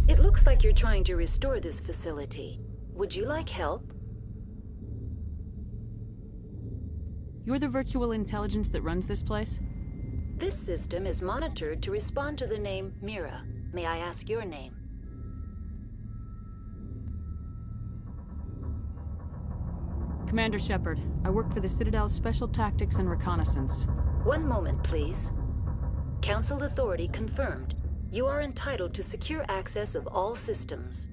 It looks like you're trying to restore this facility. Would you like help? You're the virtual intelligence that runs this place? This system is monitored to respond to the name Mira. May I ask your name? Commander Shepard. I work for the Citadel's Special Tactics and Reconnaissance. One moment, please. Council authority confirmed. You are entitled to secure access of all systems.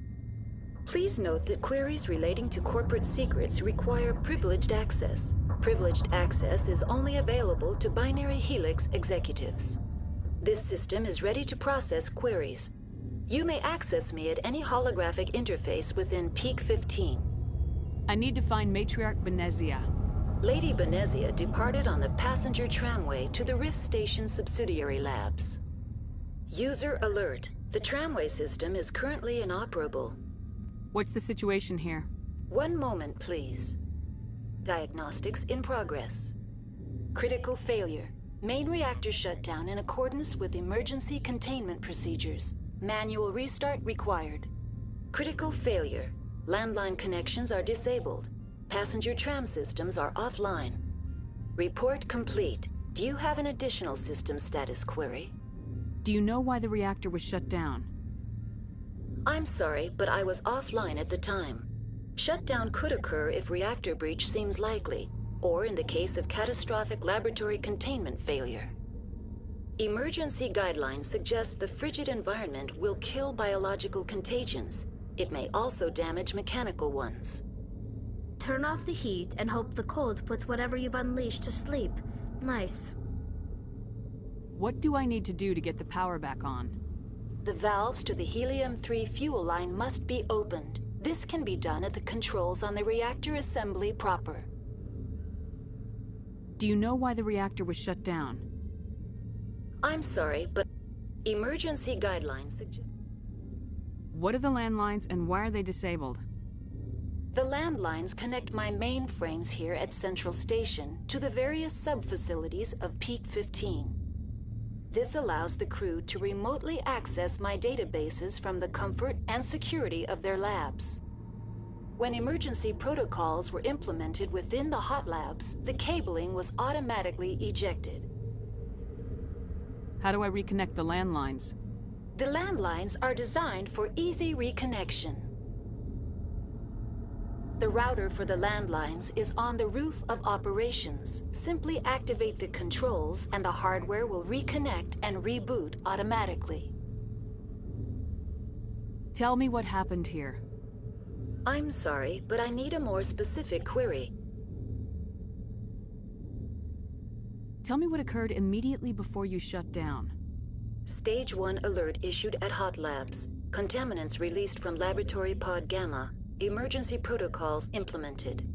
Please note that queries relating to corporate secrets require privileged access. Privileged access is only available to Binary Helix executives. This system is ready to process queries. You may access me at any holographic interface within Peak 15. I need to find Matriarch Benezia. Lady Benezia departed on the passenger tramway to the Rift Station subsidiary labs. User alert. The tramway system is currently inoperable. What's the situation here? One moment, please. Diagnostics in progress. Critical failure. Main reactor shutdown in accordance with emergency containment procedures. Manual restart required. Critical failure. Landline connections are disabled. Passenger tram systems are offline. Report complete. Do you have an additional system status query? Do you know why the reactor was shut down? I'm sorry, but I was offline at the time. Shutdown could occur if reactor breach seems likely, or in the case of catastrophic laboratory containment failure. Emergency guidelines suggest the frigid environment will kill biological contagions. It may also damage mechanical ones. Turn off the heat and hope the cold puts whatever you've unleashed to sleep. Nice. What do I need to do to get the power back on? The valves to the Helium-3 fuel line must be opened. This can be done at the controls on the reactor assembly proper. Do you know why the reactor was shut down? I'm sorry, but emergency guidelines suggest... What are the landlines and why are they disabled? The landlines connect my mainframes here at Central Station to the various sub-facilities of Peak 15. This allows the crew to remotely access my databases from the comfort and security of their labs. When emergency protocols were implemented within the hot labs, the cabling was automatically ejected. How do I reconnect the landlines? The landlines are designed for easy reconnection. The router for the landlines is on the roof of operations. Simply activate the controls and the hardware will reconnect and reboot automatically. Tell me what happened here. I'm sorry, but I need a more specific query. Tell me what occurred immediately before you shut down. Stage 1 alert issued at Hot Labs. Contaminants released from Laboratory Pod Gamma. Emergency protocols implemented.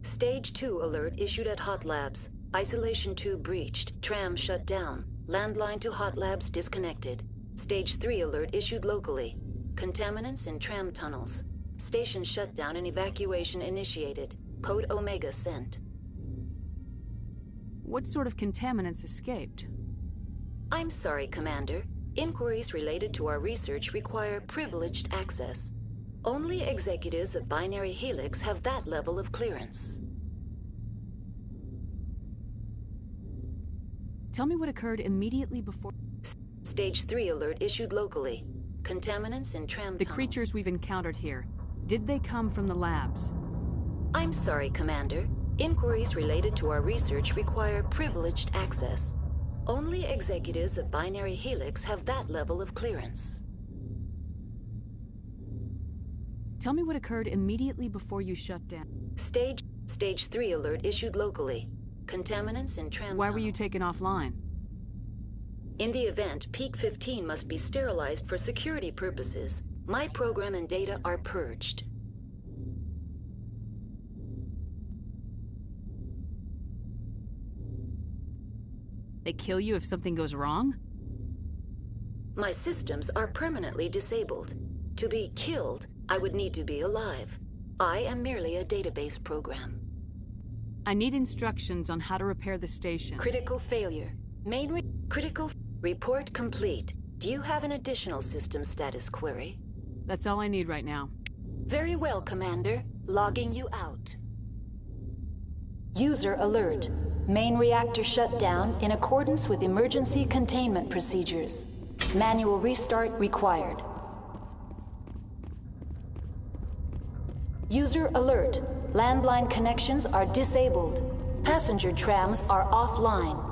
Stage 2 alert issued at Hot Labs. Isolation tube breached. Tram shut down. Landline to Hot Labs disconnected. Stage 3 alert issued locally. Contaminants in tram tunnels. Station shutdown and evacuation initiated. Code Omega sent. What sort of contaminants escaped? I'm sorry, Commander. Inquiries related to our research require privileged access. Only executives of Binary Helix have that level of clearance. Tell me what occurred immediately before... Stage 3 alert issued locally. Contaminants in tram tunnels. The creatures we've encountered here, did they come from the labs? I'm sorry, Commander. Inquiries related to our research require privileged access. Only executives of Binary Helix have that level of clearance. Tell me what occurred immediately before you shut down. Stage 3 alert issued locally. Contaminants in tram Why tunnels. were you taken offline? In the event, Peak 15 must be sterilized for security purposes. My program and data are purged. They kill you if something goes wrong? My systems are permanently disabled. To be killed, I would need to be alive. I am merely a database program. I need instructions on how to repair the station. Critical failure. Critical report complete. Do you have an additional system status query? That's all I need right now. Very well, Commander. Logging you out. User alert. Main reactor shut down in accordance with emergency containment procedures. Manual restart required. User alert. Landline connections are disabled. Passenger trams are offline.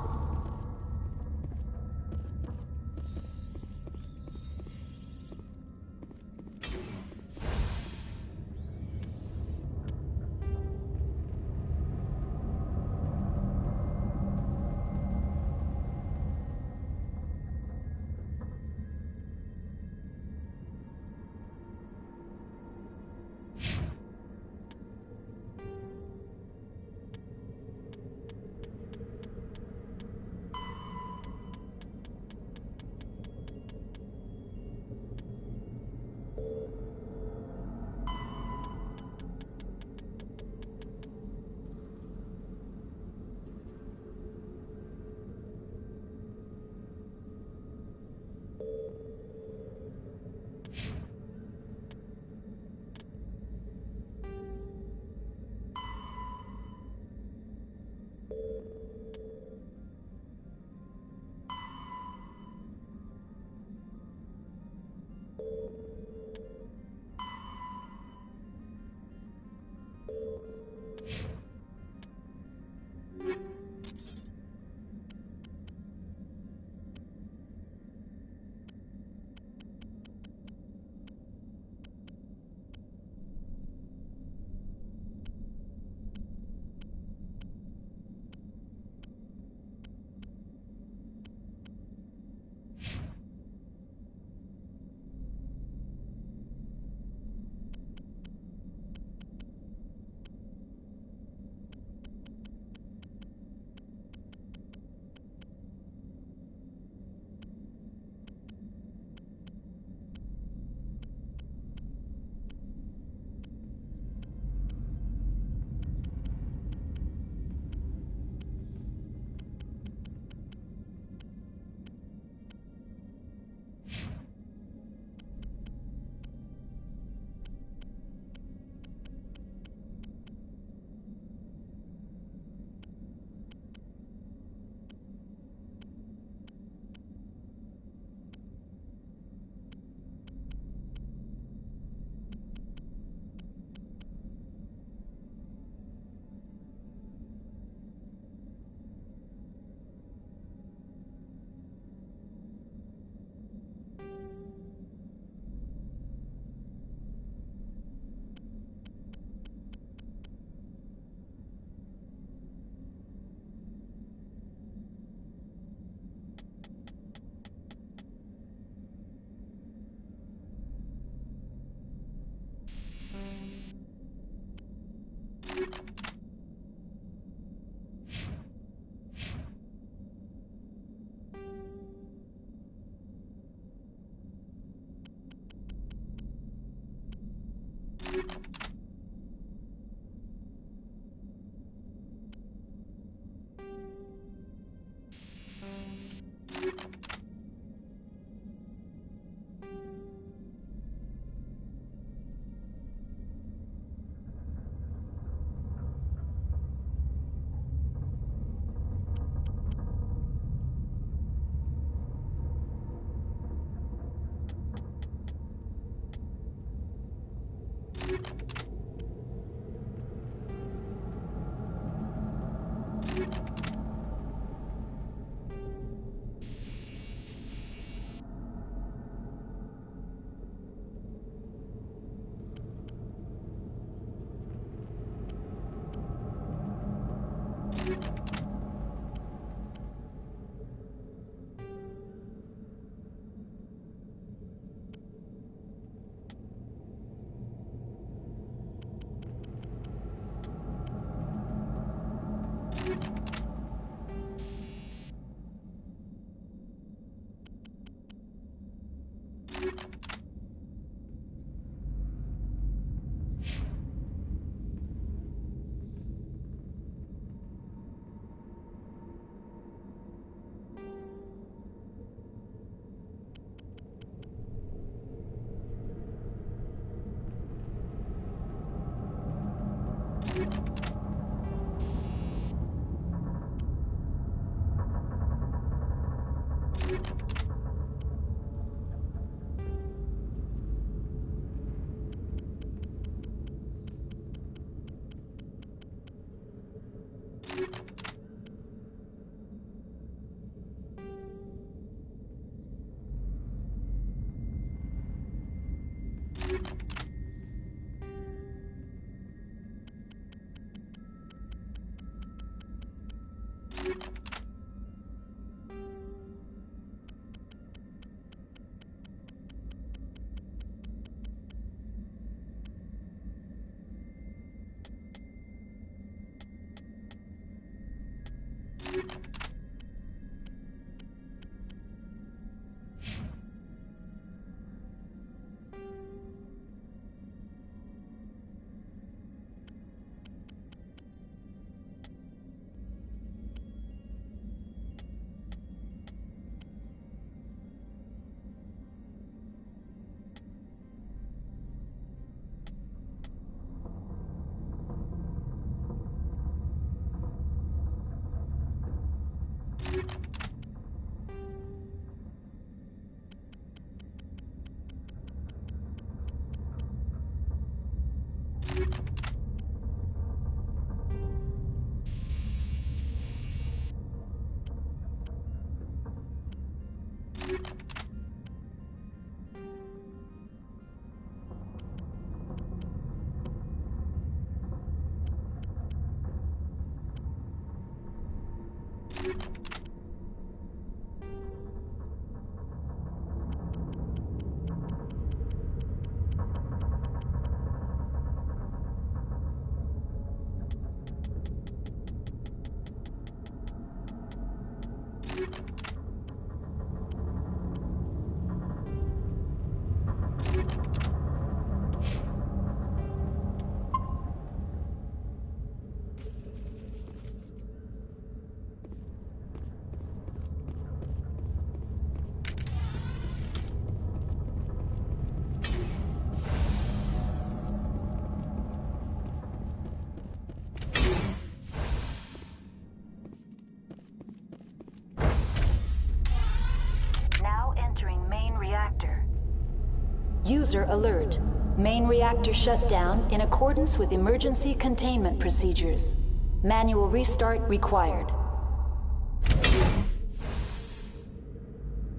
User alert. Main reactor shut down in accordance with emergency containment procedures. Manual restart required.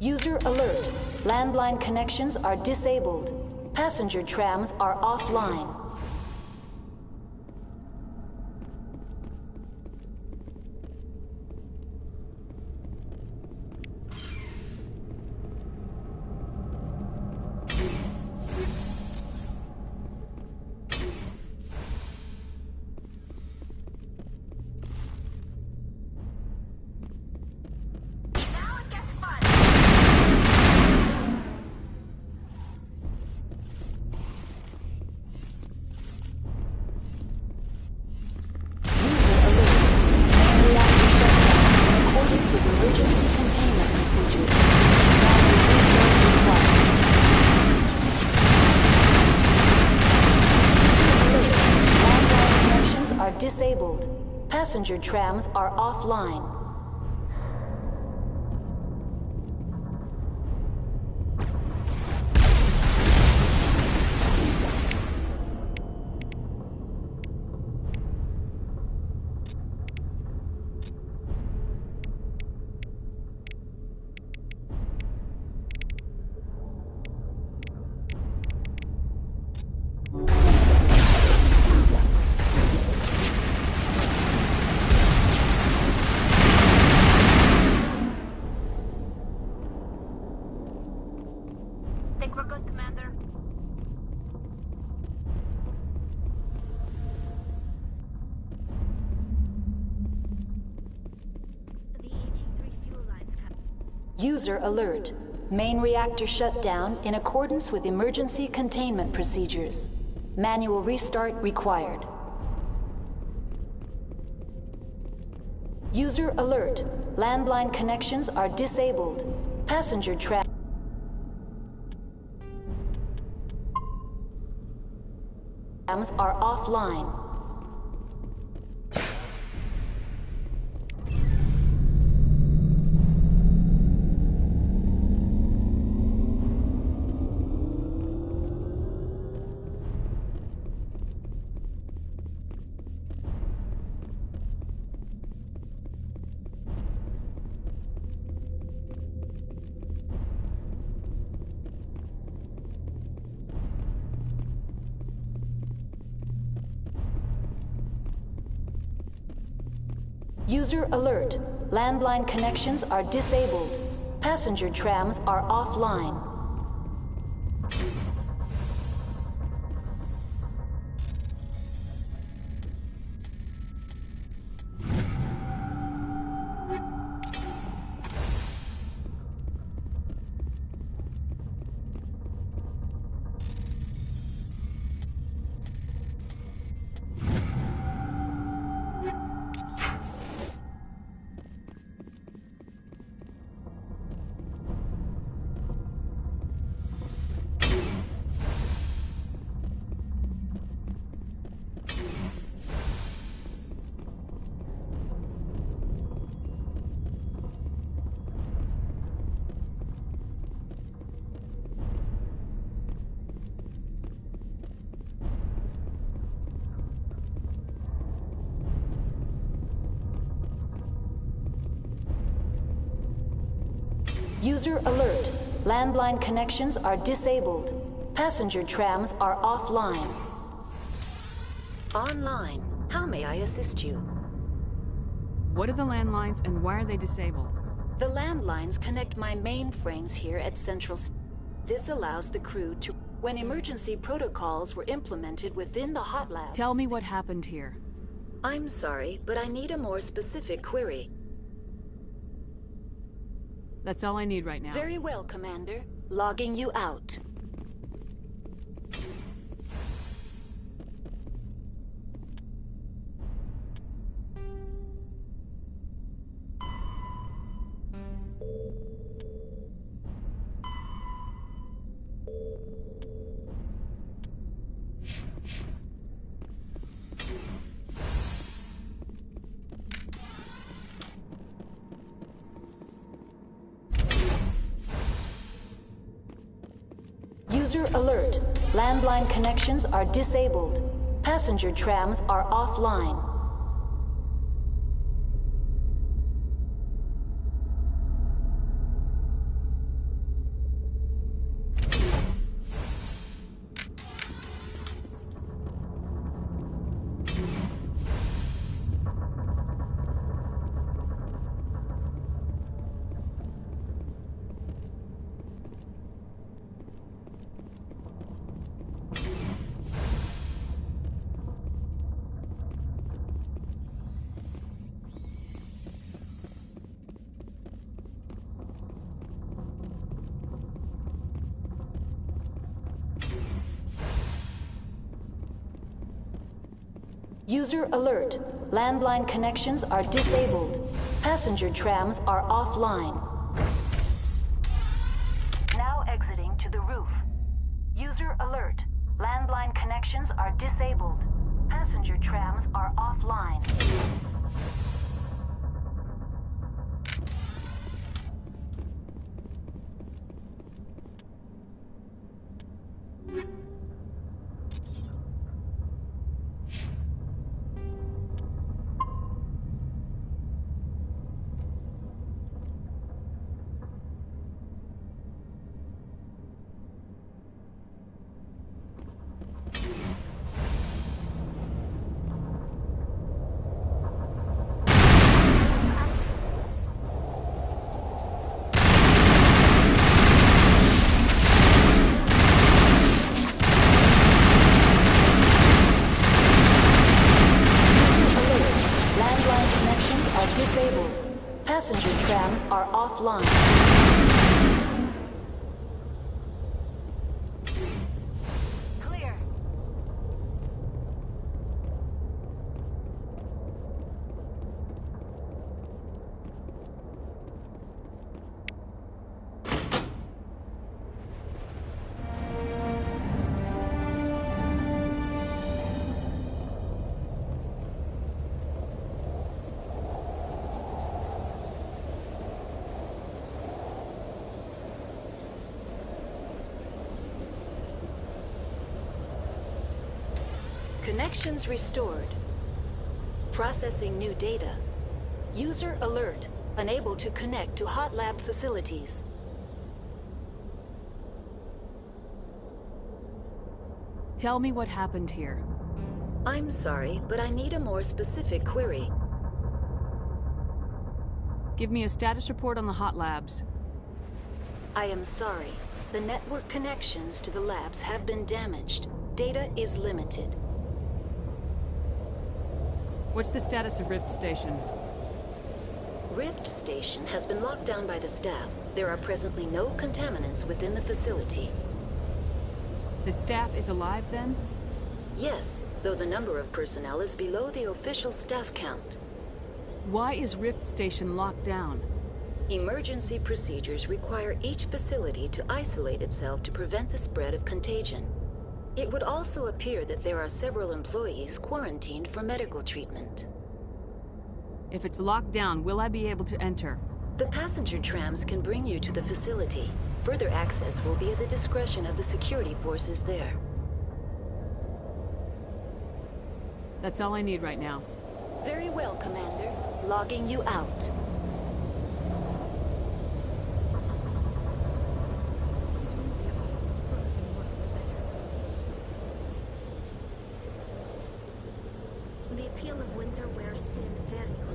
User alert. Landline connections are disabled. Passenger trams are offline. Disabled. Passenger trams are offline. We're good, Commander. The AG-3 fuel lines cut. User alert. Main reactor shut down in accordance with emergency containment procedures. Manual restart required. User alert. Landline connections are disabled. Passenger trams are offline. User alert. Landline connections are disabled. Passenger trams are offline. User alert. Landline connections are disabled. Passenger trams are offline. Online. How may I assist you? What are the landlines and why are they disabled? The landlines connect my mainframes here at Central. This allows the crew to... When emergency protocols were implemented within the hot labs... Tell me what happened here. I'm sorry, but I need a more specific query. That's all I need right now. Very well, Commander. Logging you out. User alert. Landline connections are disabled. Passenger trams are offline. User alert. Landline connections are disabled. Passenger trams are offline. Now exiting to the roof. User alert. Landline connections are disabled. Passenger trams are offline. Disabled. Passenger trams are offline. Clear. Connections restored. Processing new data. User alert. Unable to connect to hot lab facilities. Tell me what happened here. I'm sorry, but I need a more specific query. Give me a status report on the hot labs. I am sorry. The network connections to the labs have been damaged. Data is limited. What's the status of Rift Station? Rift Station has been locked down by the staff. There are presently no contaminants within the facility. The staff is alive then? Yes, though the number of personnel is below the official staff count. Why is Rift Station locked down? Emergency procedures require each facility to isolate itself to prevent the spread of contagion. It would also appear that there are several employees quarantined for medical treatment. If it's locked down, will I be able to enter? The passenger trams can bring you to the facility. Further access will be at the discretion of the security forces there. That's all I need right now. Very well, Commander. Logging you out. The appeal of winter wears thin very quickly.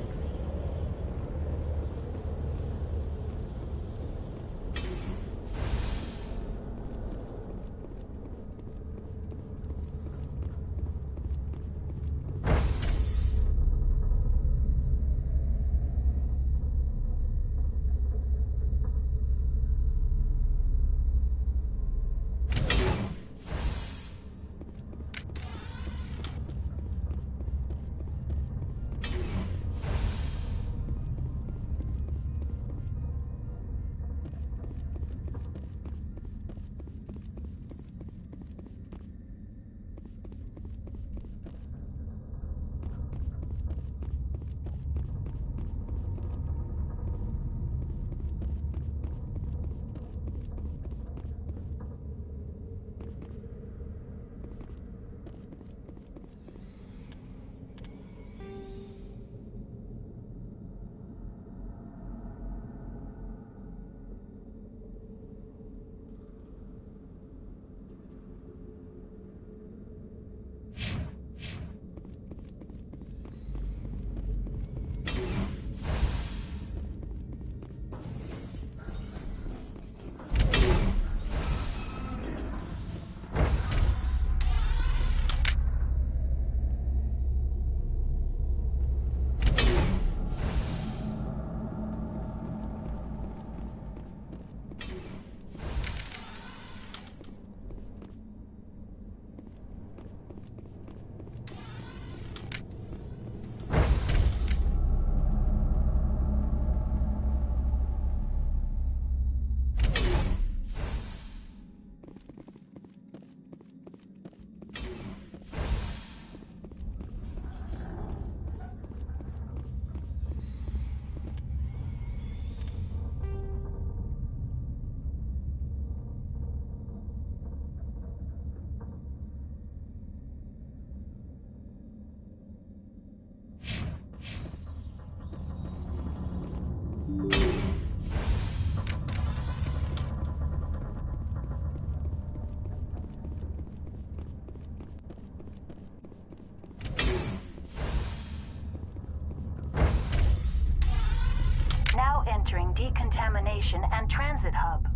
Entering decontamination and transit hub.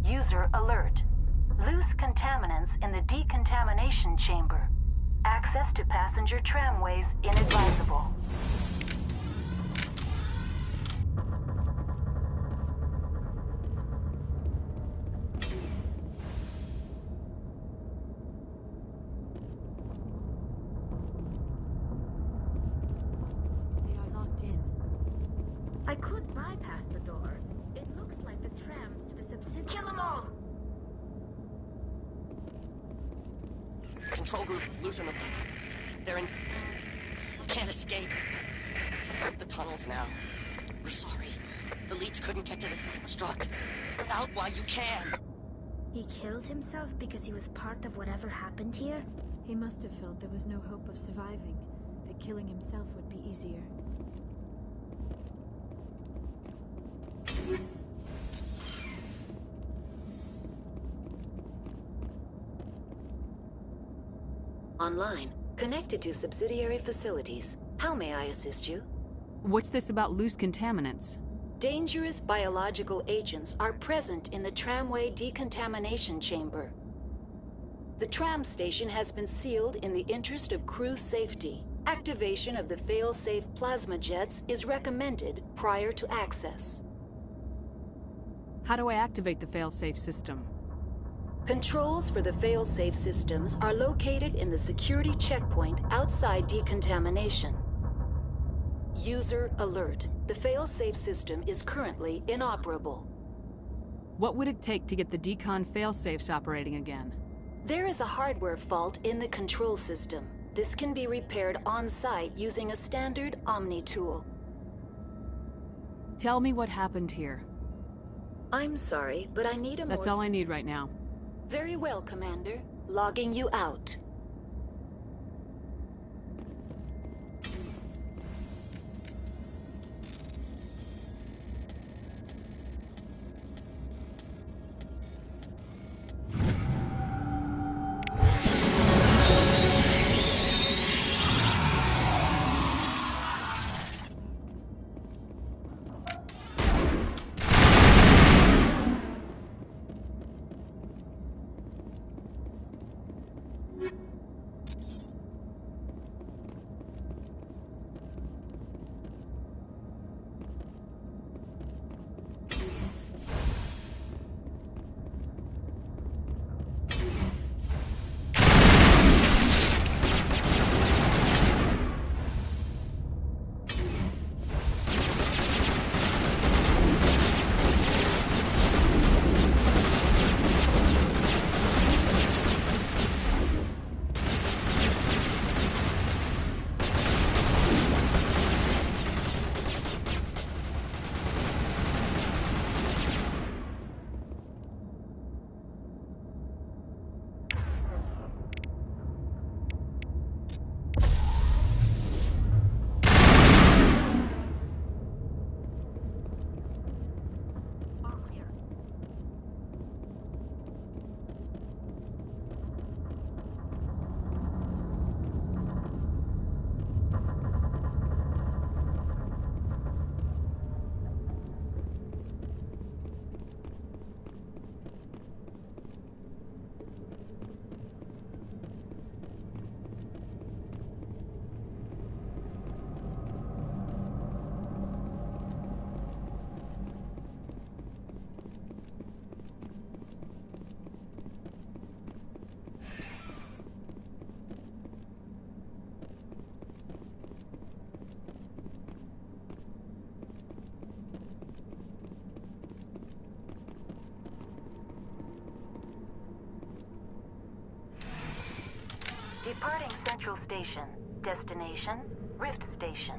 User alert. Loose contaminants in the decontamination chamber. Access to passenger tramways inadvisable. I could bypass the door. It looks like the trams to the subsidiary. Kill them all! Control group, losing them. They're in... Can't escape. Hurt the tunnels now. We're sorry. The leads couldn't get to the struck. Get out while you can. He killed himself because he was part of whatever happened here? He must have felt there was no hope of surviving, that killing himself would be easier. Online, connected to subsidiary facilities. How may I assist you? What's this about loose contaminants? Dangerous biological agents are present in the tramway decontamination chamber. The tram station has been sealed in the interest of crew safety. Activation of the fail-safe plasma jets is recommended prior to access. How do I activate the failsafe system? Controls for the fail-safe systems are located in the security checkpoint outside decontamination. User alert. The fail-safe system is currently inoperable. What would it take to get the decon failsafes operating again? There is a hardware fault in the control system. This can be repaired on-site using a standard Omni tool. Tell me what happened here. I'm sorry, but I need a more... That's all I need right now. Very well, Commander. Logging you out. Departing Central Station. Destination, Rift Station.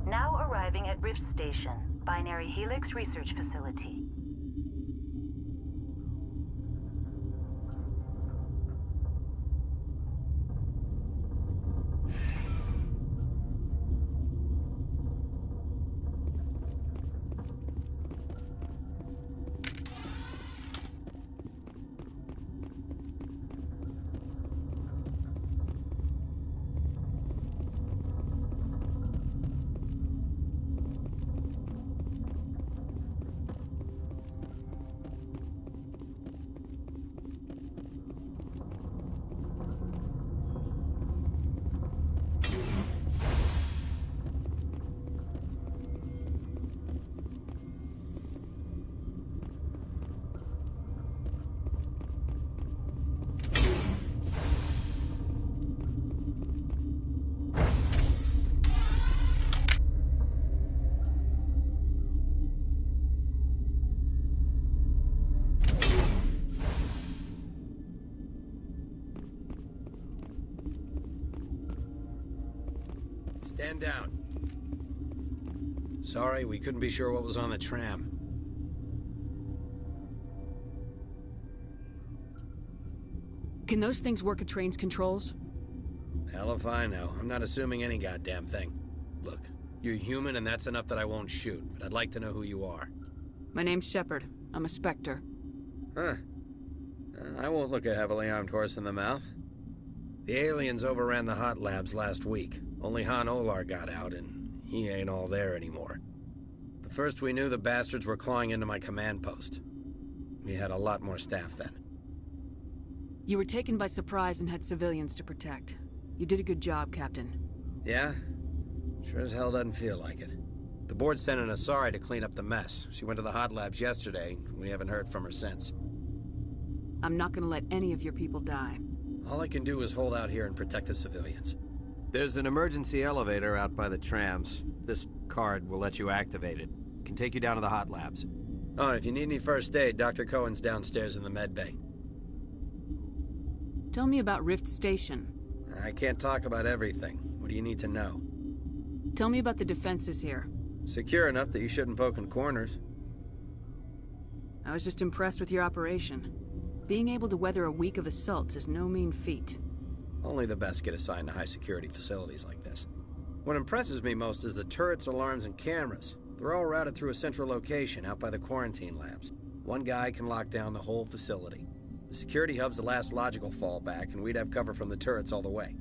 Now arriving at Rift Station, Binary Helix Research Facility. Stand down. Sorry, we couldn't be sure what was on the tram. Can those things work at train's controls? Hell if I know. I'm not assuming any goddamn thing. Look, you're human and that's enough that I won't shoot, but I'd like to know who you are. My name's Shepard. I'm a Spectre. Huh. I won't look a heavily armed horse in the mouth. The aliens overran the hot labs last week. Only Han Olar got out, and he ain't all there anymore. The first we knew, the bastards were clawing into my command post. We had a lot more staff then. You were taken by surprise and had civilians to protect. You did a good job, Captain. Yeah? Sure as hell doesn't feel like it. The board sent an Asari to clean up the mess. She went to the hot labs yesterday. We haven't heard from her since. I'm not gonna let any of your people die. All I can do is hold out here and protect the civilians. There's an emergency elevator out by the trams. This card will let you activate it. Can take you down to the hot labs. Oh, and if you need any first aid, Dr. Cohen's downstairs in the med bay. Tell me about Rift Station. I can't talk about everything. What do you need to know? Tell me about the defenses here. Secure enough that you shouldn't poke in corners. I was just impressed with your operation. Being able to weather a week of assaults is no mean feat. Only the best get assigned to high-security facilities like this. What impresses me most is the turrets, alarms, and cameras. They're all routed through a central location out by the quarantine labs. One guy can lock down the whole facility. The security hub's the last logical fallback, and we'd have cover from the turrets all the way.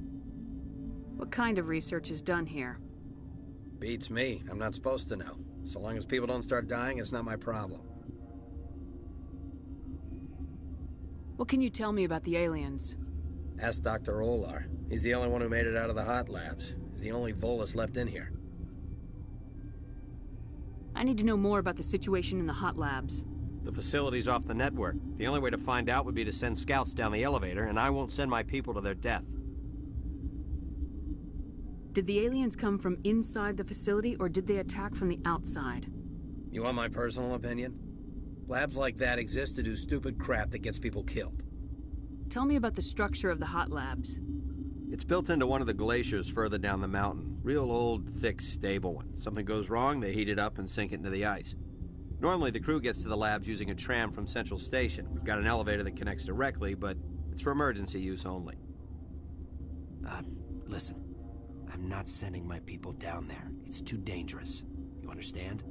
What kind of research is done here? Beats me. I'm not supposed to know. So long as people don't start dying, it's not my problem. What can you tell me about the aliens? Ask Dr. Olar. He's the only one who made it out of the hot labs. He's the only Volus left in here. I need to know more about the situation in the hot labs. The facility's off the network. The only way to find out would be to send scouts down the elevator, and I won't send my people to their death. Did the aliens come from inside the facility, or did they attack from the outside? You want my personal opinion? Labs like that exist to do stupid crap that gets people killed. Tell me about the structure of the hot labs. It's built into one of the glaciers further down the mountain. Real old, thick, stable one. Something goes wrong, they heat it up and sink it into the ice. Normally, the crew gets to the labs using a tram from Central Station. We've got an elevator that connects directly, but it's for emergency use only. Listen. I'm not sending my people down there. It's too dangerous. You understand?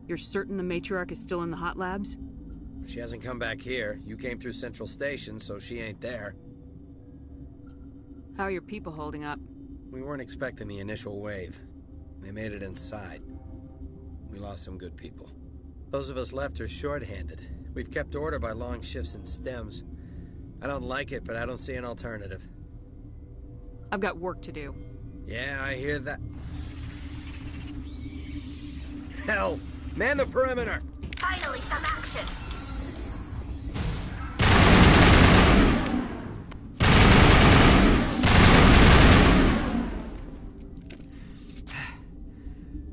You're certain the matriarch is still in the hot labs? She hasn't come back here. You came through Central Station, so she ain't there. How are your people holding up? We weren't expecting the initial wave. They made it inside. We lost some good people. Those of us left are short-handed. We've kept order by long shifts in stems. I don't like it, but I don't see an alternative. I've got work to do. Yeah, I hear that. Hell! Man the perimeter! Finally, some action!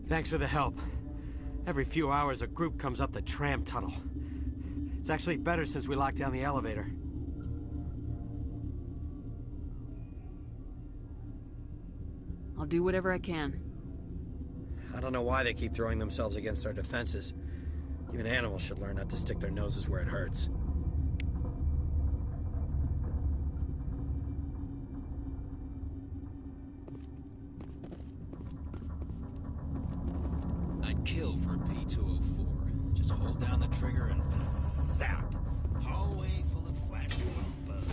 Thanks for the help. Every few hours, a group comes up the tram tunnel. It's actually better since we locked down the elevator. I'll do whatever I can. I don't know why they keep throwing themselves against our defenses. Even animals should learn not to stick their noses where it hurts. I'd kill for P-204. Just hold down the trigger and zap. Hallway full of flashing bugs.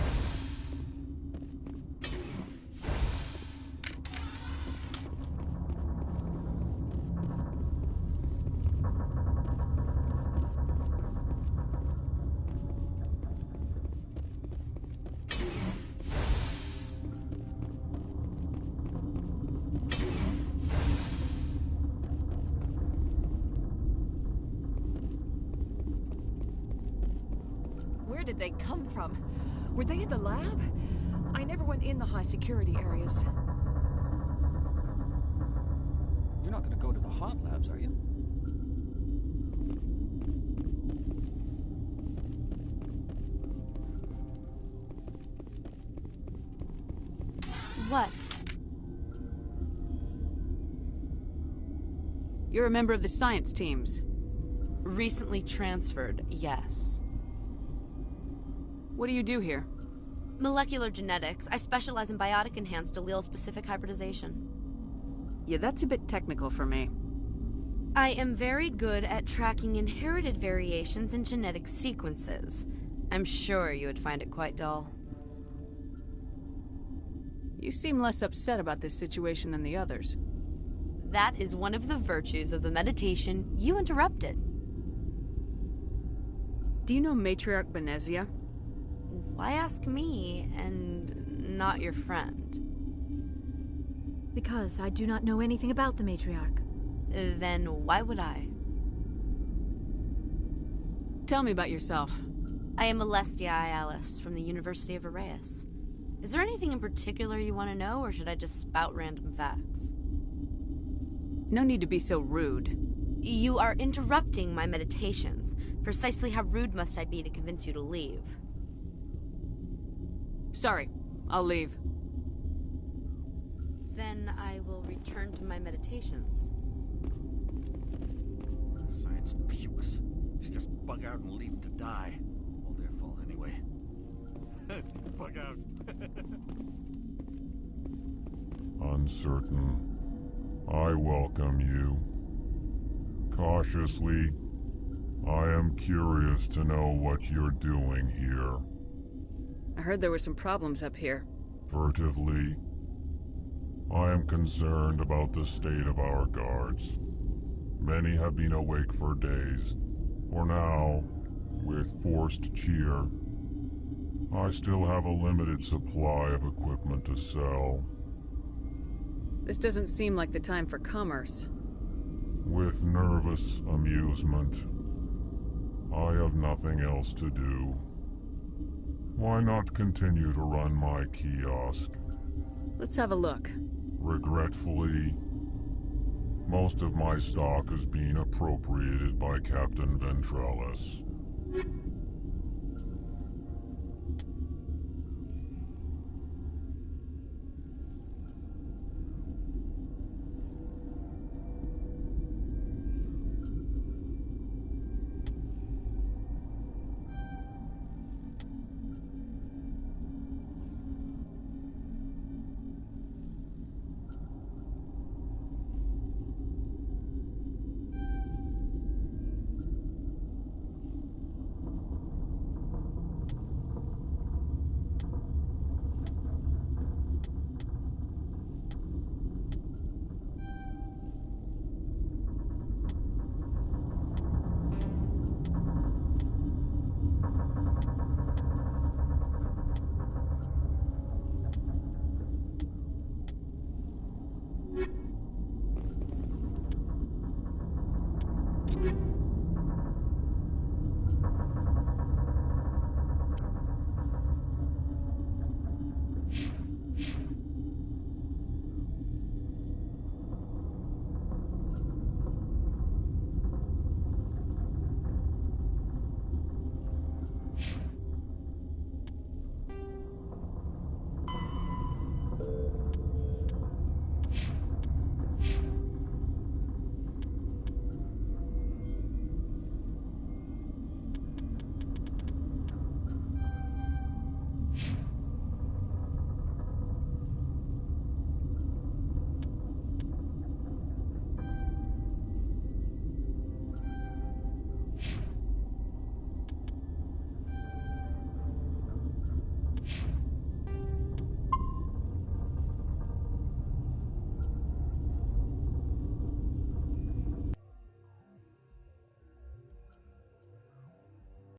Where did they come from? Were they in the lab? I never went in the high security areas. You're not gonna go to the hot labs, are you? What? You're a member of the science teams. Recently transferred, yes. What do you do here? Molecular genetics. I specialize in biotic-enhanced allele-specific hybridization. Yeah, that's a bit technical for me. I am very good at tracking inherited variations in genetic sequences. I'm sure you would find it quite dull. You seem less upset about this situation than the others. That is one of the virtues of the meditation you interrupted. Do you know Matriarch Benezia? Why ask me and not your friend? Because I do not know anything about the Matriarch. Then why would I? Tell me about yourself. I am Alestia Ialis from the University of Arraeus. Is there anything in particular you want to know, or should I just spout random facts? No need to be so rude. You are interrupting my meditations. Precisely how rude must I be to convince you to leave? Sorry, I'll leave. Then I will return to my meditations. Science pukes. Should just bug out and leave to die. All their fault anyway. Bug out. Uncertain. I welcome you. Cautiously, I am curious to know what you're doing here. I heard there were some problems up here. Furtively, I am concerned about the state of our guards. Many have been awake for days, for now, with forced cheer, I still have a limited supply of equipment to sell. This doesn't seem like the time for commerce. With nervous amusement, I have nothing else to do. Why not continue to run my kiosk? Let's have a look. Regretfully, most of my stock is being appropriated by Captain Ventrellis.